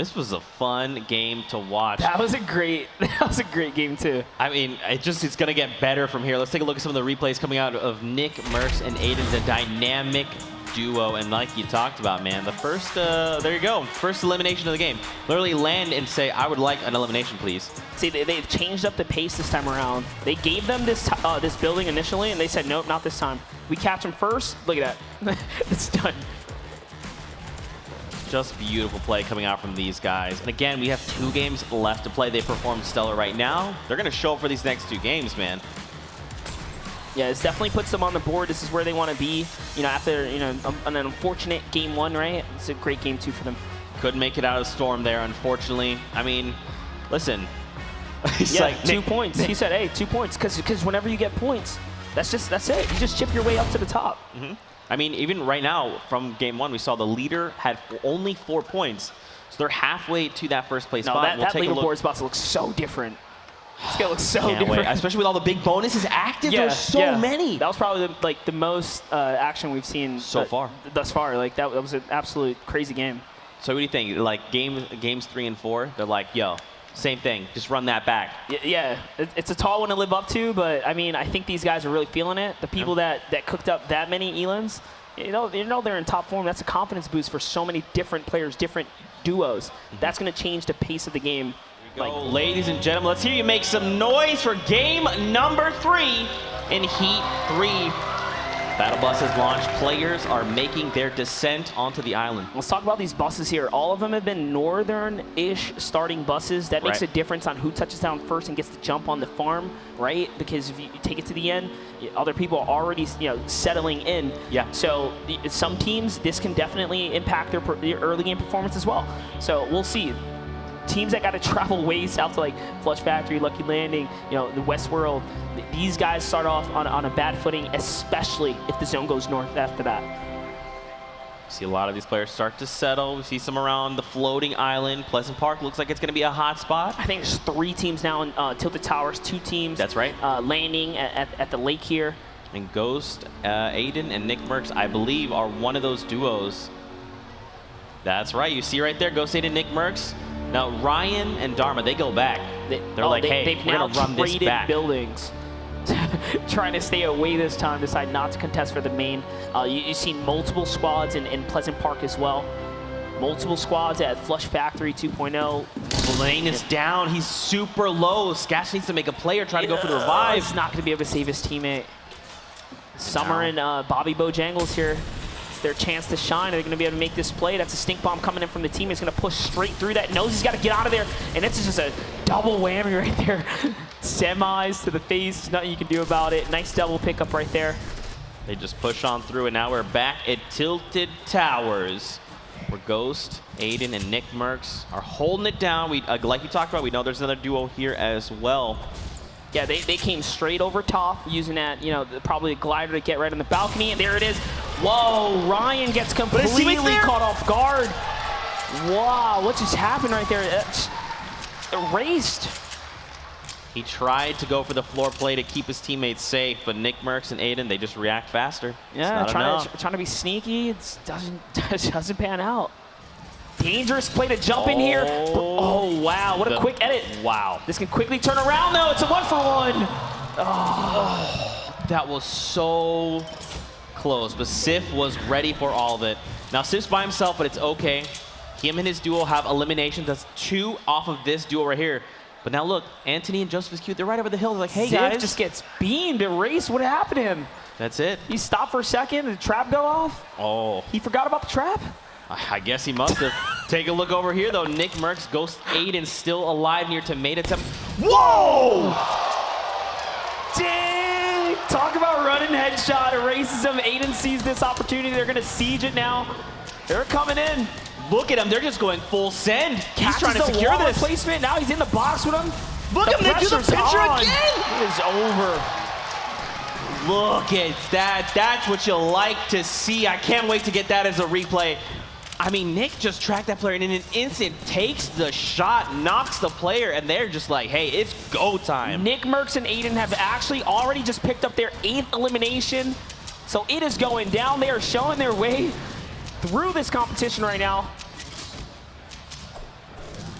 This was a fun game to watch. That was a great game too. I mean, it's going to get better from here. Let's take a look at some of the replays coming out of Nickmercs and Aiden, the dynamic duo. And like you talked about, man, the first, there you go, first elimination of the game. Literally land and say, I would like an elimination, please. See, they've changed up the pace this time around. They gave them this this building initially, and they said, nope, not this time. We catch them first. Look at that. It's done. Just beautiful play coming out from these guys. And again, we have 2 games left to play. They performed stellar right now. They're going to show up for these next 2 games, man. Yeah, this definitely puts them on the board. This is where they want to be. You know, after an unfortunate game 1, right? It's a great game 2 for them. Couldn't make it out of the storm there, unfortunately. I mean, listen. He's like 2 points. He said, hey, 2 points, because whenever you get points, that's it. You just chip your way up to the top. Mm-hmm. I mean, even right now, from game 1, we saw the leader had only 4 points. So they're halfway to that first place spot. That leaderboard is about to look so different. It's going to look so different. Wait. Especially with all the big bonuses active. There's so many. That was probably the most action we've seen so far. Thus far. Like, that was an absolute crazy game. So what do you think? Like, games 3 and 4, they're like, yo, same thing. Just run that back. Yeah, it's a tall one to live up to, but I mean, I think these guys are really feeling it. The people that cooked up that many elims, you know they're in top form. That's a confidence boost for so many different players, different duos. That's going to change the pace of the game. Ladies and gentlemen, let's hear you make some noise for game number 3 in Heat 3. Battle bus has launched. Players are making their descent onto the island. Let's talk about these buses here. All of them have been northern-ish starting buses. That makes a difference on who touches down first and gets to jump on the farm, right? Because if you take it to the end, other people are already settling in. Yeah. So some teams, this can definitely impact their early game performance as well. So we'll see. Teams that got to travel way south to like Flush Factory, Lucky Landing, the Westworld, these guys start off on a bad footing, especially if the zone goes north after that. See a lot of these players start to settle. We see some around the floating island. Pleasant Park looks like it's going to be a hot spot. I think there's 3 teams now in Tilted Towers, 2 teams. That's right. Landing at the lake here. And Ghost, Aiden, and Nickmercs, I believe, are one of those duos. That's right. You see right there, Ghost, Aiden, Nickmercs. Now, Ryan and Dharma, they go back. They're like, hey, we're going to run this back. Buildings. Trying to stay away this time, decide not to contest for the main. You see multiple squads in Pleasant Park as well. Multiple squads at Flush Factory 2.0. Blaine is down. He's super low. Sketch needs to make a play or try to go for the revive. He's not going to be able to save his teammate. Summer and Bobby Bojangles here. Their chance to shine. Are they going to be able to make this play? That's a stink bomb coming in from the team. He's going to push straight through that. Knows he's got to get out of there. And it's just a double whammy right there. Semis to the face. There's nothing you can do about it. Nice double pickup right there. They just push on through, and now we're back at Tilted Towers, where Ghost, Aiden, and Nickmercs are holding it down. Like you talked about, we know there's another duo here as well. Yeah, they came straight over top using that, probably a glider to get right on the balcony, and there it is. Whoa, Ryan gets completely caught off guard. Wow, what just happened right there? Erased. He tried to go for the floor play to keep his teammates safe, but Nickmercs and Aiden, they just react faster. Yeah, trying to be sneaky. It doesn't pan out. Dangerous play to jump in here. Oh, wow. What a quick edit. Wow. This can quickly turn around, though. It's a 1-for-1. Oh, that was so close. But Sif was ready for all of it. Now, Sif's by himself, but it's okay. Him and his duo have eliminations. That's 2 off of this duo right here. But now, look, Anthony and Joseph is cute. They're right over the hill. They're like, hey, guys. Sif just gets beamed, erased. What happened to him? That's it. He stopped for a second. Did the trap go off? Oh. He forgot about the trap? I guess he must have. Take a look over here, though. Nickmercs, Ghost Aiden still alive near tomato temp. Whoa! Dang! Talk about running headshot. Erases him. Aiden sees this opportunity. They're going to siege it now. They're coming in. Look at him. They're just going full send. He's trying to the secure wall this. Placement. Now he's in the box with him. Look at him. They do the picture again. It is over. Look at that. That's what you like to see. I can't wait to get that as a replay. I mean, Nick just tracked that player and in an instant takes the shot, knocks the player, and they're just like, hey, it's go time. Nickmercs and Aiden have actually already just picked up their 8th elimination. So it is going down. They are showing their way through this competition right now.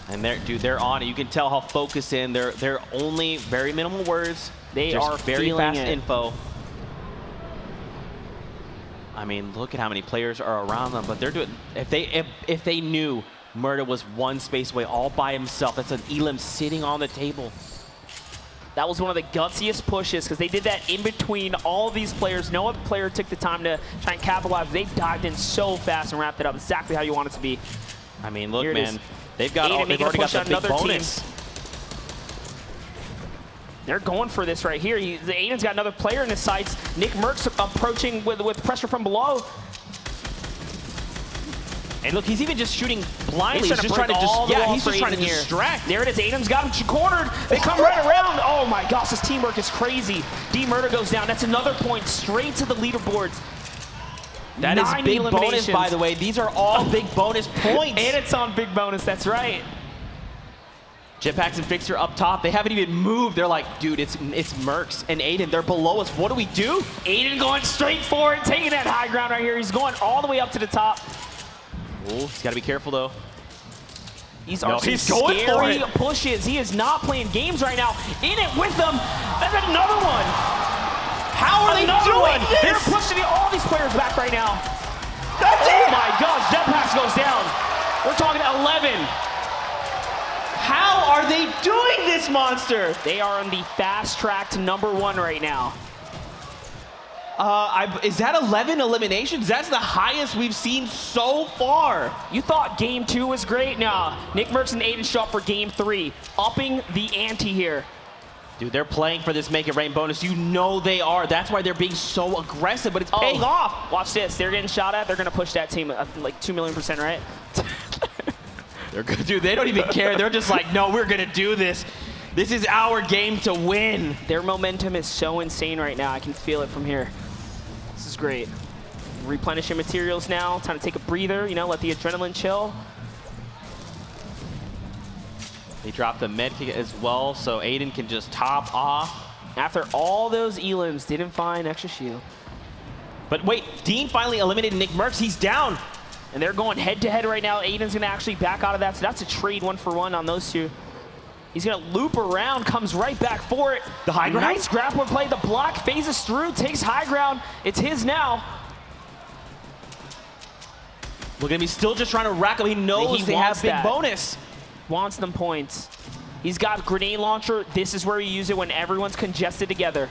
And they're on it. You can tell how focused in. They're only very minimal words. They just are very feeling fast it. info. I mean, look at how many players are around them. But they're doing. If they knew Murda was one space away all by himself, that's an Elim sitting on the table. That was one of the gutsiest pushes because they did that in between all these players. No other player took the time to try and capitalize. They dived in so fast and wrapped it up exactly how you want it to be. I mean, look, Here man, they've already got the big bonus. They're going for this right here. Aiden's got another player in his sights. Nickmercs approaching with pressure from below. And look, he's even just shooting blindly. He's just trying to distract. There it is. Aiden's got him cornered. They come right around. Oh my gosh, this teamwork is crazy. D-Murda goes down. That's another point straight to the leaderboards. That is big bonus, by the way. These are all big bonus points. And it's on big bonus. That's right. Jetpacks and Fixer up top. They haven't even moved. They're like, dude, it's Mercs and Aiden. They're below us. What do we do? Aiden going straight for it, taking that high ground right here. He's going all the way up to the top. Oh, he's got to be careful, though. He's going for it. Pushes. He is not playing games right now. In it with them. That's another one. How are they doing this? They're pushing all these players back right now. That's it. Oh, my gosh. Jetpacks goes down. We're talking 11. How are they doing this, monster? They are on the fast track to #1 right now. Is that 11 eliminations? That's the highest we've seen so far. You thought game 2 was great? No. Nickmercs and Aiden show up for game 3, upping the ante here. Dude, they're playing for this Make It Rain bonus. You know they are. That's why they're being so aggressive, but it's paying off. Watch this. They're getting shot at. They're going to push that team like 2,000,000%, right? They're good, dude. They don't even care. They're just like, no, we're going to do this. This is our game to win. Their momentum is so insane right now. I can feel it from here. This is great. Replenishing materials now. Time to take a breather, you know, let the adrenaline chill. They dropped the med kick as well, so Aiden can just top off. After all those elims, didn't find extra shield. But wait, Dean finally eliminated Nickmercs. He's down. And they're going head-to-head right now. Aiden's going to actually back out of that, so that's a trade 1-for-1 on those two. He's going to loop around, comes right back for it. The high ground? Nice grappler play. The block phases through, takes high ground. It's his now. Look at him. He's still just trying to rack up. He knows they have big bonus. Wants them points. He's got grenade launcher. This is where you use it when everyone's congested together.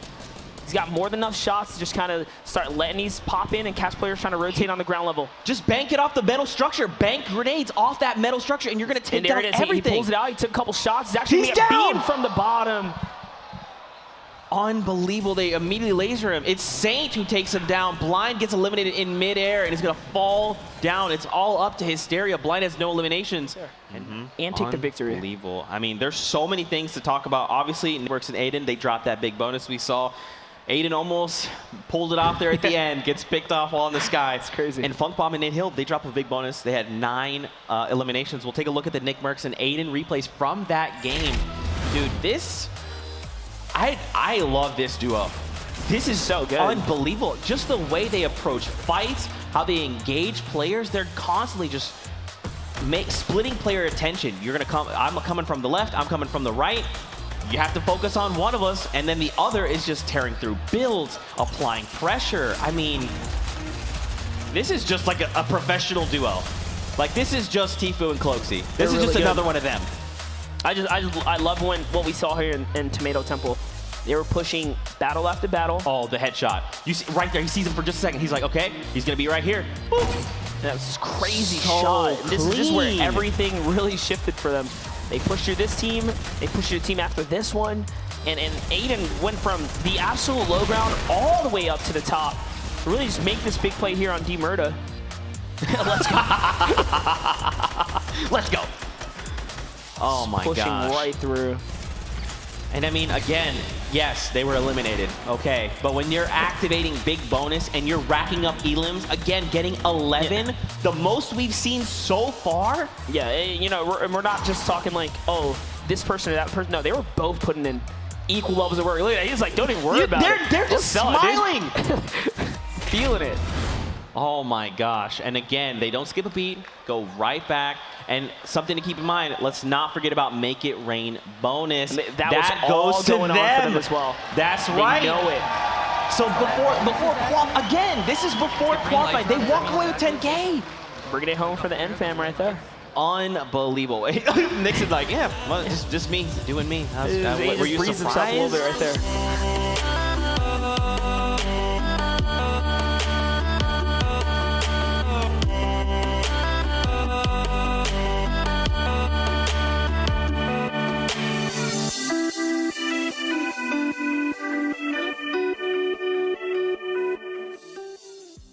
He's got more than enough shots to just kind of start letting these pop in and catch players trying to rotate on the ground level. Just bank it off the metal structure. Bank grenades off that metal structure, and you're going to take down everything. He pulls it out. He took a couple shots. He's actually going to beam from the bottom. Unbelievable. They immediately laser him. It's Saint who takes him down. Blind gets eliminated in midair, and he's going to fall down. It's all up to Hysteria. Blind has no eliminations. And take the victory. Unbelievable. I mean, there's so many things to talk about. Obviously, Nickmercs and Aiden, they dropped that big bonus we saw. Aiden almost pulled it off there at the end, gets picked off while in the sky. It's crazy. And Funk Bomb and Nate Hill, they dropped a big bonus. They had 9 eliminations. We'll take a look at the Nickmercs and Aiden replays from that game. Dude, this, I love this duo. This is so good. Unbelievable. Just the way they approach fights, how they engage players, they're constantly just splitting player attention. You're gonna come, I'm coming from the left, I'm coming from the right. You have to focus on one of us, and then the other is just tearing through builds, applying pressure. I mean, this is just like a professional duo. Like, this is just Tfue and Cloaksy. This is just another one of them. I love what we saw here in Tomato Temple. They were pushing battle after battle. Oh, the headshot. You see right there, he sees him for just a second. He's like, okay, he's gonna be right here. Boop. That was this crazy shot. This is just where everything really shifted for them. They pushed through this team, they pushed through the team after this one, and Aiden went from the absolute low ground all the way up to the top to really just make this big play here on D-Murda. Let's go. Let's go. Oh my gosh. Pushing right through. And I mean, again, yes, they were eliminated, okay. But when you're activating big bonus and you're racking up elims, again, getting 11, the most we've seen so far. Yeah, you know, we're not just talking like, oh, this person or that person. No, they were both putting in equal levels of work. Look at that, he's like, don't even worry about it. They're just smiling. Feeling it. Oh my gosh. And again, they don't skip a beat, go right back. And something to keep in mind, let's not forget about Make It Rain bonus. That goes goes to going on for them as well. That's They right. know it. So before again, this is before qualifying. They walk away with 10K. Bringing it home for the N fam right there. Unbelievable. Nixon's like, yeah, well, just me doing me. He just breathes himself a little bit right there.